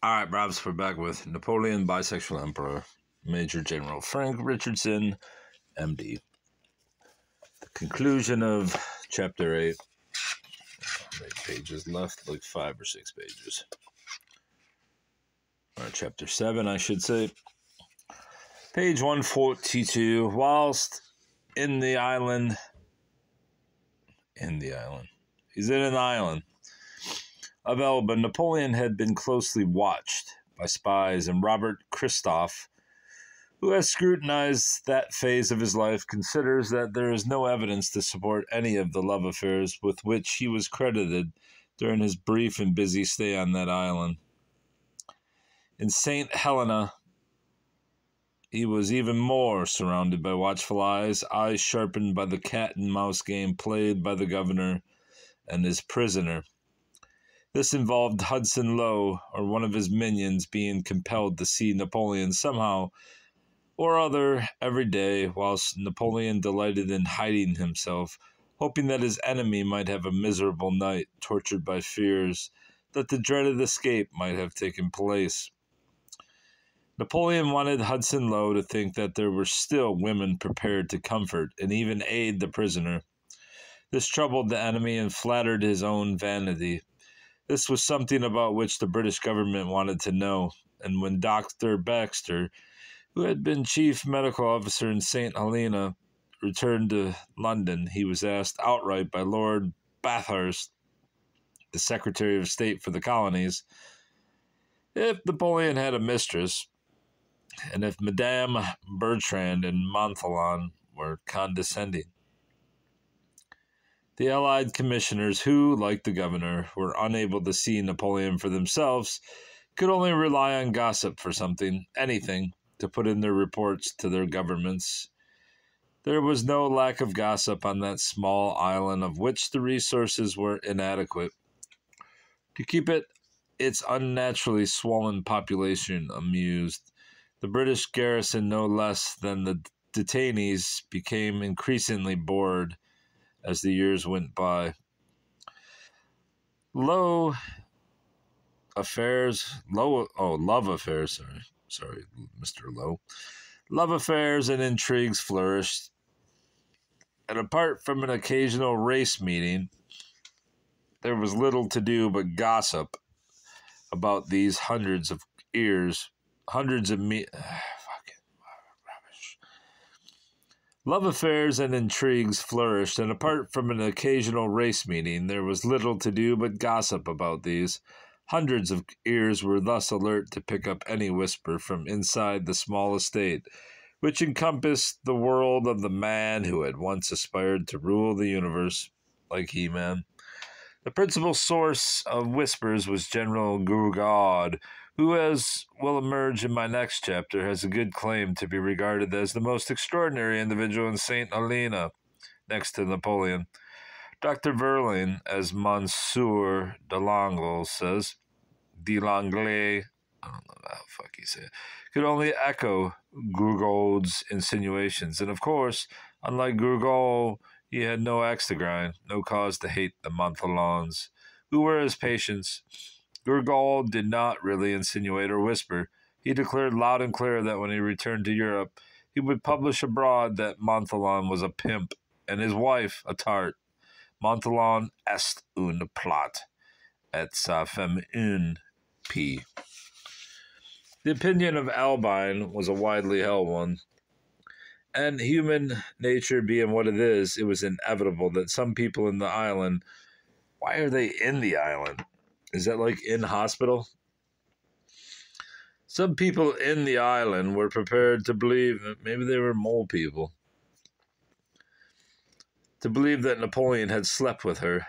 All right, Brabs, we're back with Napoleon, Bisexual Emperor, Major General Frank Richardson, MD. The conclusion of Chapter 8. How many pages left? Like 5 or 6 pages. Or Chapter 7, I should say. Page 142. Whilst in the island. He's in an island of Elba. Napoleon had been closely watched by spies, and Robert Christophe, who has scrutinized that phase of his life, considers that there is no evidence to support any of the love affairs with which he was credited during his brief and busy stay on that island. In St. Helena, he was even more surrounded by watchful eyes sharpened by the cat and mouse game played by the governor and his prisoner. This involved Hudson Lowe, or one of his minions, being compelled to see Napoleon somehow or other every day, whilst Napoleon delighted in hiding himself, hoping that his enemy might have a miserable night, tortured by fears that the dreaded escape might have taken place. Napoleon wanted Hudson Lowe to think that there were still women prepared to comfort and even aid the prisoner. This troubled the enemy and flattered his own vanity. This was something about which the British government wanted to know, and when Dr. Baxter, who had been chief medical officer in St. Helena, returned to London, he was asked outright by Lord Bathurst, the Secretary of State for the Colonies, if Napoleon had a mistress, and if Madame Bertrand and Montholon were condescending. The Allied commissioners, who, like the governor, were unable to see Napoleon for themselves, could only rely on gossip for anything, to put in their reports to their governments. There was no lack of gossip on that small island, of which the resources were inadequate to keep its unnaturally swollen population amused. The British garrison, no less than the detainees, became increasingly bored as the years went by. Love affairs, Mr. Lowe. Love affairs and intrigues flourished, and apart from an occasional race meeting, there was little to do but gossip about these hundreds of Love affairs and intrigues flourished, and apart from an occasional race meeting, there was little to do but gossip about these. Hundreds of ears were thus alert to pick up any whisper from inside the small estate, which encompassed the world of the man who had once aspired to rule the universe like He-Man. The principal source of whispers was General Gourgaud, who, as will emerge in my next chapter, has a good claim to be regarded as the most extraordinary individual in St. Helena, next to Napoleon. Dr. Verlaine, as Monsieur Delangle says, Delangle, I don't know how the fuck he said, could only echo Gourgaud's insinuations. And of course, unlike Gourgaud, he had no axe to grind, no cause to hate the Montholons, who were his patients. Gourgaud did not really insinuate or whisper. He declared loud and clear that when he returned to Europe, he would publish abroad that Montholon was a pimp and his wife a tart. Montholon est une plot, et sa femme une pie. The opinion of Albine was a widely held one, and human nature being what it is, it was inevitable that some people in the island... Why are they in the island? Is that like in hospital? Some people in the island were prepared to believe that maybe they were mole people. To believe that Napoleon had slept with her.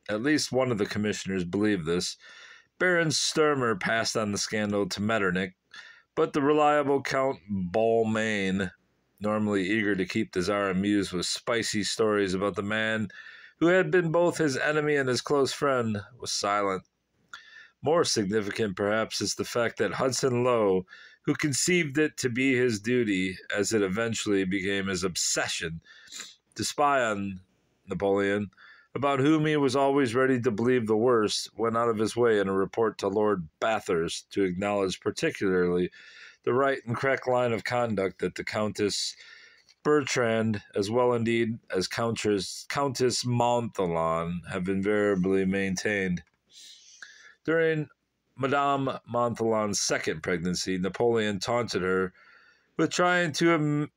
At least one of the commissioners believed this. Baron Sturmer passed on the scandal to Metternich, but the reliable Count Balmain, normally eager to keep the Tsar amused with spicy stories about the man who had been both his enemy and his close friend, was silent. More significant, perhaps, is the fact that Hudson Lowe, who conceived it to be his duty, as it eventually became his obsession, to spy on Napoleon, about whom he was always ready to believe the worst, went out of his way in a report to Lord Bathurst to acknowledge particularly the right and correct line of conduct that the Countess Bertrand, as well indeed as Countess Montholon, have invariably maintained. During Madame Montholon's second pregnancy, Napoleon taunted her with trying to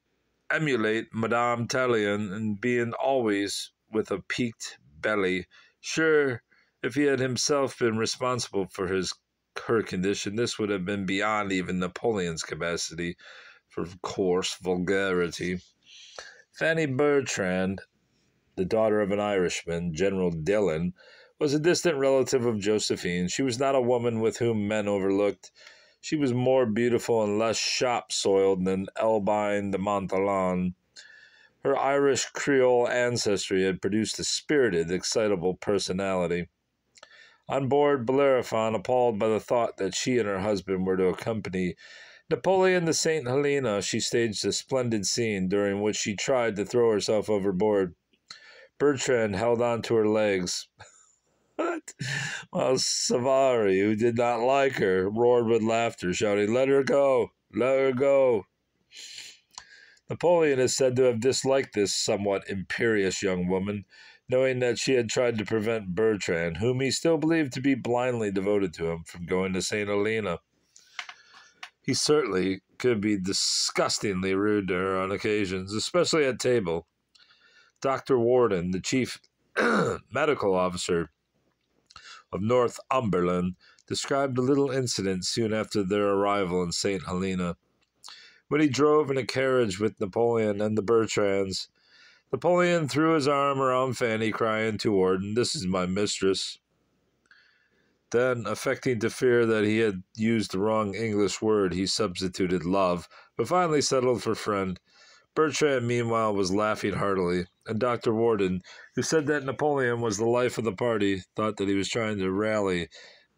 emulate Madame Tallien and being always with a peaked belly. Sure, if he had himself been responsible for her condition, this would have been beyond even Napoleon's capacity for coarse vulgarity. Fanny Bertrand, the daughter of an Irishman, General Dillon, was a distant relative of Josephine. She was not a woman with whom men overlooked. She was more beautiful and less shop-soiled than Elbine de Montholon. Her Irish Creole ancestry had produced a spirited, excitable personality. On board Bellerophon, appalled by the thought that she and her husband were to accompany Napoleon to St. Helena, she staged a splendid scene during which she tried to throw herself overboard. Bertrand held on to her legs. What? While Savary, who did not like her, roared with laughter, shouting, "Let her go! Let her go!" Napoleon is said to have disliked this somewhat imperious young woman, knowing that she had tried to prevent Bertrand, whom he still believed to be blindly devoted to him, from going to St. Helena. He certainly could be disgustingly rude to her on occasions, especially at table. Dr. Warden, the chief medical officer of Northumberland, described a little incident soon after their arrival in St. Helena. When he drove in a carriage with Napoleon and the Bertrands, Napoleon threw his arm around Fanny, crying to Warden, "This is my mistress." Then, affecting to fear that he had used the wrong English word, he substituted love, but finally settled for friend. Bertrand, meanwhile, was laughing heartily, and Dr. Warden, who said that Napoleon was the life of the party, thought that he was trying to rally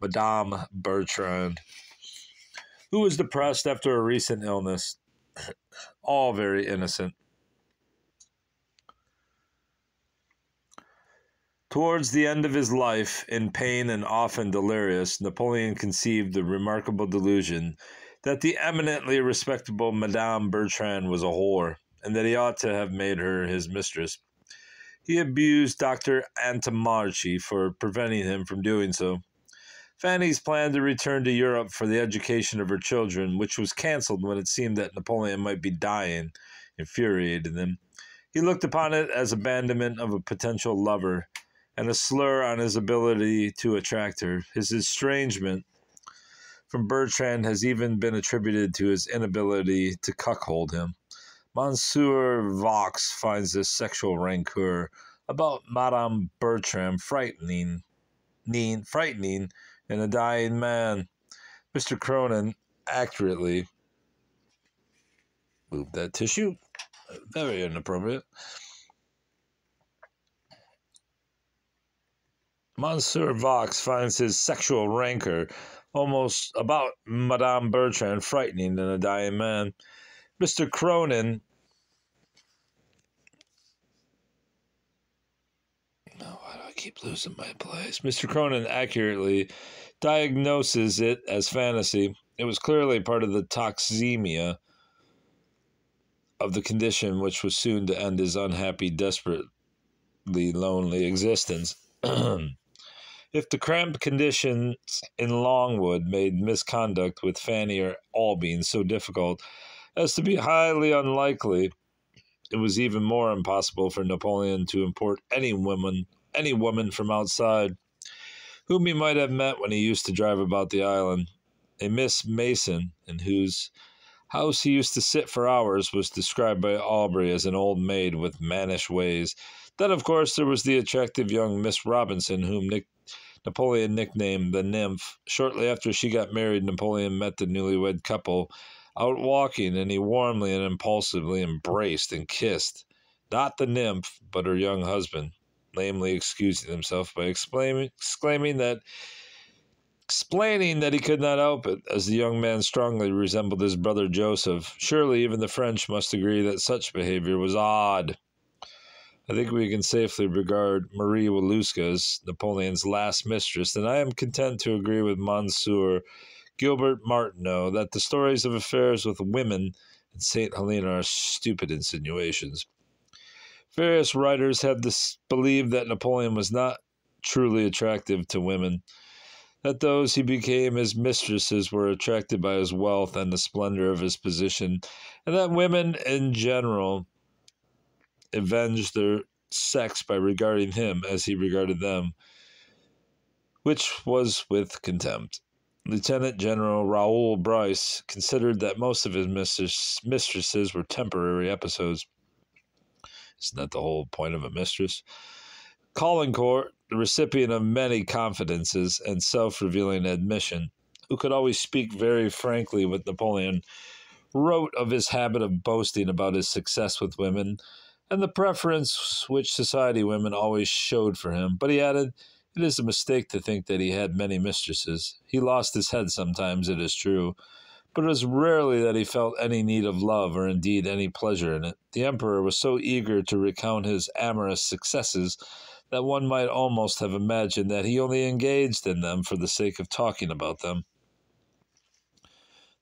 Madame Bertrand, who was depressed after a recent illness. All very innocent. Towards the end of his life, in pain and often delirious, Napoleon conceived the remarkable delusion that the eminently respectable Madame Bertrand was a whore, and that he ought to have made her his mistress. He abused Dr. Antomarchi for preventing him from doing so. Fanny's plan to return to Europe for the education of her children, which was cancelled when it seemed that Napoleon might be dying, infuriated him. He looked upon it as abandonment of a potential lover, and a slur on his ability to attract her. His estrangement from Bertrand has even been attributed to his inability to cuckold him. Monsieur Vaux finds this sexual rancor about Madame Bertrand frightening in a dying man. Mr. Cronin accurately moved that tissue. Very inappropriate. Monsieur Vaux finds his sexual rancor almost about Madame Bertrand frightening in a dying man. Mr. Cronin, why do I keep losing my place? Mr. Cronin accurately diagnoses it as fantasy. It was clearly part of the toxemia of the condition which was soon to end his unhappy, desperately lonely existence. If the cramped conditions in Longwood made misconduct with Fanny or Albine so difficult as to be highly unlikely, it was even more impossible for Napoleon to import any woman from outside, whom he might have met when he used to drive about the island. A Miss Mason, in whose house he used to sit for hours, was described by Aubrey as an old maid with mannish ways. Then, of course, there was the attractive young Miss Robinson, whom Napoleon nicknamed the Nymph. Shortly after she got married, Napoleon met the newlywed couple out walking, and he warmly and impulsively embraced and kissed, not the Nymph, but her young husband, lamely excusing himself by explaining that he could not help it, as the young man strongly resembled his brother Joseph. Surely even the French must agree that such behavior was odd. I think we can safely regard Marie Woluska as Napoleon's last mistress, and I am content to agree with Monsieur Gilbert Martineau that the stories of affairs with women in St. Helena are stupid insinuations. Various writers have believed that Napoleon was not truly attractive to women, that those he became his mistresses were attracted by his wealth and the splendor of his position, and that women in general avenged their sex by regarding him as he regarded them, which was with contempt. Lieutenant General Raoul Bryce considered that most of his mistresses were temporary episodes. Isn't that the whole point of a mistress? Caulaincourt, the recipient of many confidences and self-revealing admission, who could always speak very frankly with Napoleon, wrote of his habit of boasting about his success with women and the preference which society women always showed for him. But he added, "It is a mistake to think that he had many mistresses. He lost his head sometimes, it is true, but it was rarely that he felt any need of love or indeed any pleasure in it. The emperor was so eager to recount his amorous successes that one might almost have imagined that he only engaged in them for the sake of talking about them."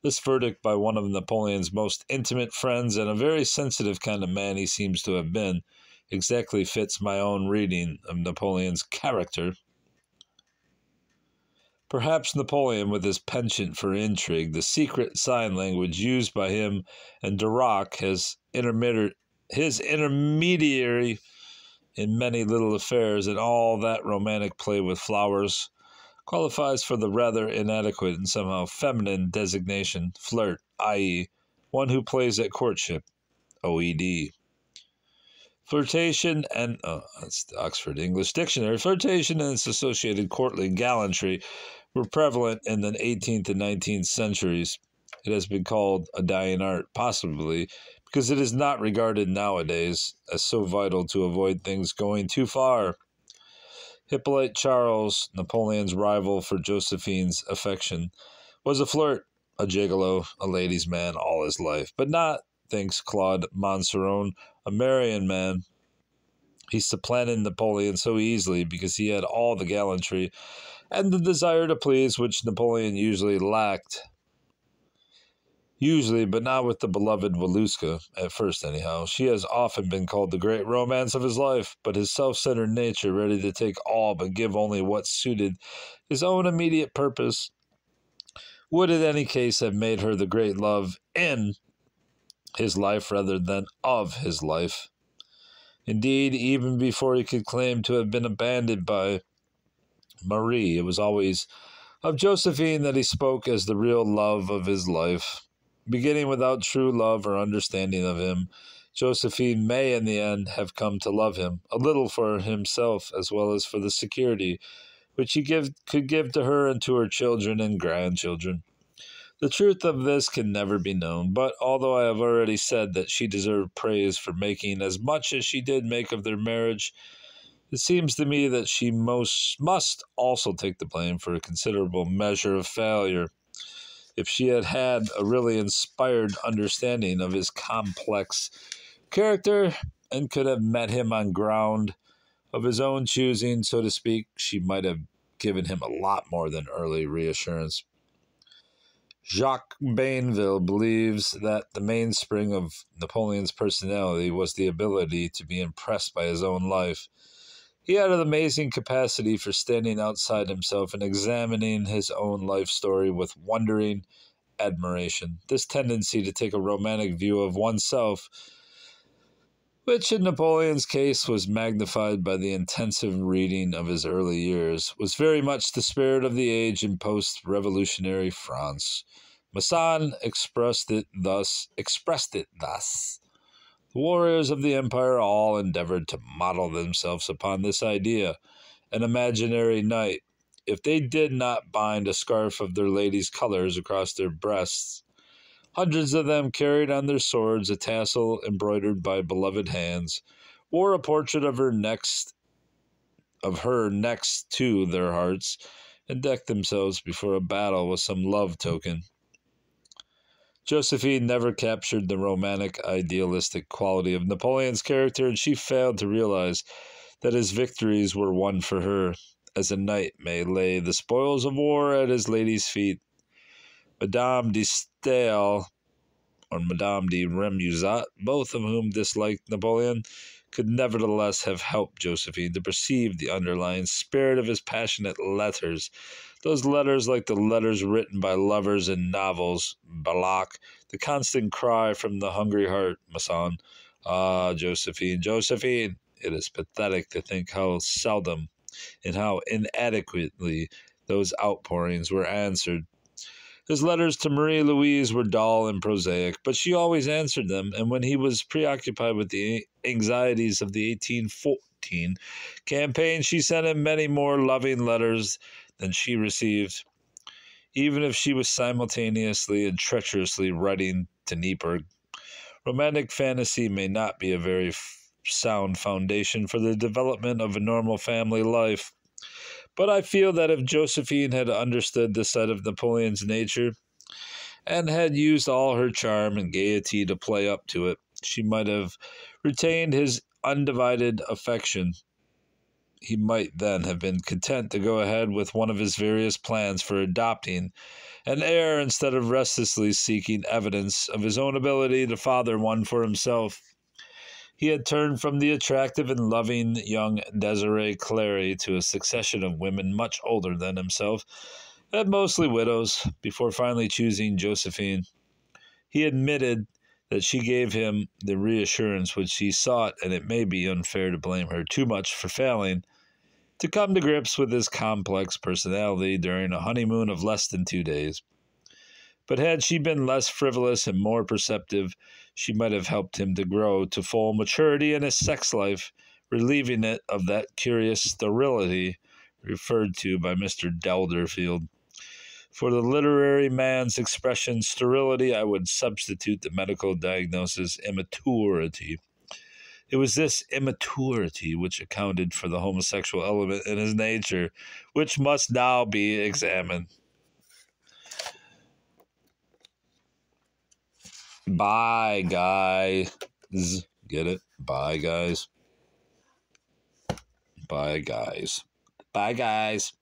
This verdict by one of Napoleon's most intimate friends, and a very sensitive kind of man he seems to have been, exactly fits my own reading of Napoleon's character. Perhaps Napoleon, with his penchant for intrigue, the secret sign language used by him and Duroc, his intermediary in many little affairs, and all that romantic play with flowers, qualifies for the rather inadequate and somehow feminine designation flirt, i.e., one who plays at courtship, OED. Flirtation and, that's the Oxford English Dictionary, flirtation and its associated courtly gallantry were prevalent in the 18th and 19th centuries. It has been called a dying art, possibly because it is not regarded nowadays as so vital to avoid things going too far. Hippolyte Charles, Napoleon's rival for Josephine's affection, was a flirt, a gigolo, a ladies' man all his life, but not, thinks Claude Monceron, a marrying man. He supplanted Napoleon so easily because he had all the gallantry and the desire to please which Napoleon usually lacked. Usually, but not with the beloved Woluska, at first anyhow. She has often been called the great romance of his life, but his self-centered nature, ready to take all but give only what suited his own immediate purpose, would in any case have made her the great love in his life rather than of his life. Indeed, even before he could claim to have been abandoned by Marie, it was always of Josephine that he spoke as the real love of his life. Beginning without true love or understanding of him, Josephine may in the end have come to love him, a little for himself as well as for the security which he could give to her and to her children and grandchildren. The truth of this can never be known, but although I have already said that she deserved praise for making as much as she did make of their marriage, it seems to me that she must also take the blame for a considerable measure of failure. If she had had a really inspired understanding of his complex character and could have met him on ground of his own choosing, so to speak, she might have given him a lot more than early reassurance. Jacques Bainville believes that the mainspring of Napoleon's personality was the ability to be impressed by his own life. He had an amazing capacity for standing outside himself and examining his own life story with wondering admiration. This tendency to take a romantic view of oneself, which in Napoleon's case was magnified by the intensive reading of his early years, was very much the spirit of the age in post-revolutionary France. Masson expressed it thus. The warriors of the empire all endeavored to model themselves upon this idea, an imaginary knight. If they did not bind a scarf of their lady's colors across their breasts, hundreds of them carried on their swords a tassel embroidered by beloved hands, wore a portrait of her next to their hearts, and decked themselves before a battle with some love token. Josephine never captured the romantic, idealistic quality of Napoleon's character, and she failed to realize that his victories were won for her, as a knight may lay the spoils of war at his lady's feet. Madame de Stael or Madame de Remusat, both of whom disliked Napoleon, could nevertheless have helped Josephine to perceive the underlying spirit of his passionate letters. Those letters, like the letters written by lovers in novels, Balak, the constant cry from the hungry heart, Masson. Ah, Josephine, Josephine, it is pathetic to think how seldom and how inadequately those outpourings were answered. His letters to Marie Louise were dull and prosaic, but she always answered them, and when he was preoccupied with the anxieties of the 1814 campaign, she sent him many more loving letters than she received, even if she was simultaneously and treacherously writing to Nieburg. Romantic fantasy may not be a very sound foundation for the development of a normal family life. But I feel that if Josephine had understood this side of Napoleon's nature, and had used all her charm and gaiety to play up to it, she might have retained his undivided affection. He might then have been content to go ahead with one of his various plans for adopting an heir instead of restlessly seeking evidence of his own ability to father one for himself. He had turned from the attractive and loving young Desiree Clary to a succession of women much older than himself, and mostly widows, before finally choosing Josephine. He admitted that she gave him the reassurance which he sought, and it may be unfair to blame her too much for failing to come to grips with his complex personality during a honeymoon of less than 2 days. But had she been less frivolous and more perceptive, she might have helped him to grow to full maturity in his sex life, relieving it of that curious sterility referred to by Mr. Delderfield. For the literary man's expression sterility, I would substitute the medical diagnosis immaturity. It was this immaturity which accounted for the homosexual element in his nature, which must now be examined. Bye, guys. Get it? Bye, guys. Bye, guys. Bye, guys.